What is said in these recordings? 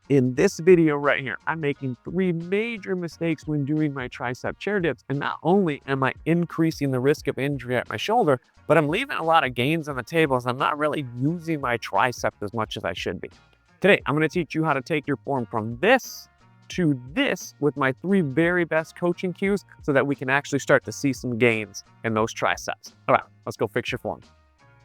In this video right here, I'm making 3 major mistakes when doing my tricep chair dips, and not only am I increasing the risk of injury at my shoulder, but I'm leaving a lot of gains on the table as I'm not really using my tricep as much as I should be. Today, I'm going to teach you how to take your form from this to this with my 3 very best coaching cues so that we can actually start to see some gains in those triceps. All right, let's go fix your form.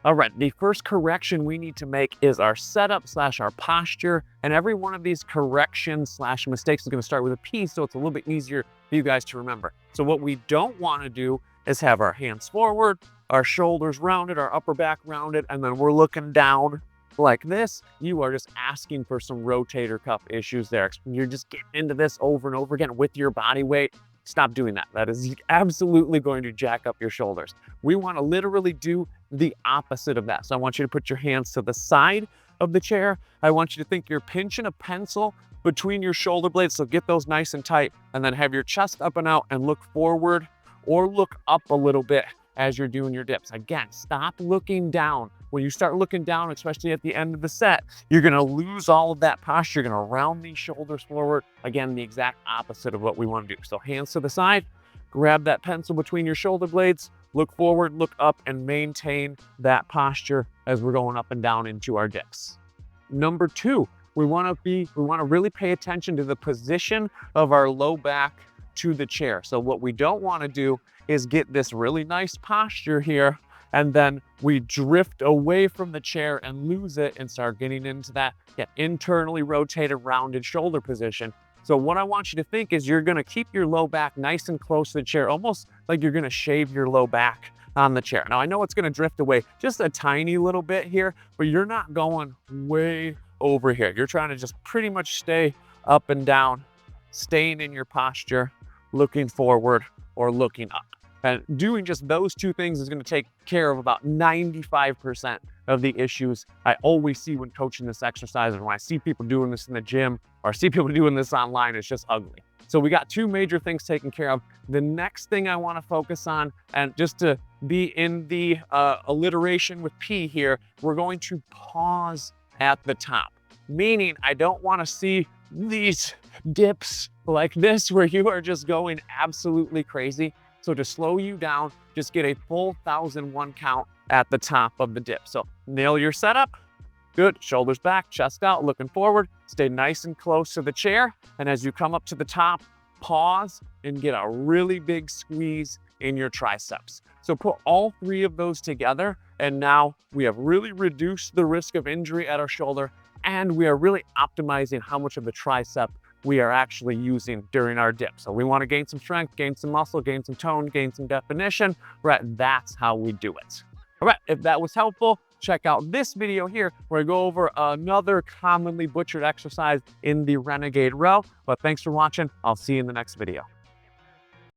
All right, the first correction we need to make is our setup / our posture. And every one of these corrections / mistakes is going to start with a P, so it's a little bit easier for you guys to remember. So what we don't want to do is have our hands forward, our shoulders rounded, our upper back rounded, and then we're looking down like this. You are just asking for some rotator cuff issues there. You're just getting into this over and over again with your body weight. Stop doing that. That is absolutely going to jack up your shoulders. We want to literally do the opposite of that. So I want you to put your hands to the side of the chair. I want you to think you're pinching a pencil between your shoulder blades. So get those nice and tight, and then have your chest up and out and look forward or look up a little bit as you're doing your dips. Again, stop looking down. When you start looking down, especially at the end of the set, you're going to lose all of that posture. You're going to round these shoulders forward. Again, the exact opposite of what we want to do. So hands to the side, grab that pencil between your shoulder blades, look forward, look up, and maintain that posture as we're going up and down into our dips. Number 2, we want to really pay attention to the position of our low back to the chair. So what we don't want to do is get this really nice posture here, and then we drift away from the chair and lose it and start getting into that internally rotated, rounded shoulder position. So what I want you to think is you're going to keep your low back nice and close to the chair, almost like you're going to shave your low back on the chair. Now, I know it's going to drift away just a tiny little bit here, but you're not going way over here. You're trying to just pretty much stay up and down, staying in your posture, looking forward or looking up. And doing just those 2 things is going to take care of about 95% of the issues I always see when coaching this exercise. And when I see people doing this in the gym or see people doing this online, it's just ugly. So we got 2 major things taken care of. The next thing I want to focus on, and just to be in the alliteration with P here, we're going to pause at the top. Meaning I don't want to see these dips like this where you are just going absolutely crazy. So to slow you down, just get a full 1,001 count at the top of the dip. So nail your setup. Good. Shoulders back, chest out, looking forward. Stay nice and close to the chair. And as you come up to the top, pause and get a really big squeeze in your triceps. So put all 3 of those together, and now we have really reduced the risk of injury at our shoulder, and we are really optimizing how much of the tricep we are actually using during our dip. So we want to gain some strength, gain some muscle, gain some tone, gain some definition. Right, that's how we do it. All right, if that was helpful, check out this video here where I go over another commonly butchered exercise in the Renegade row. But thanks for watching. I'll see you in the next video.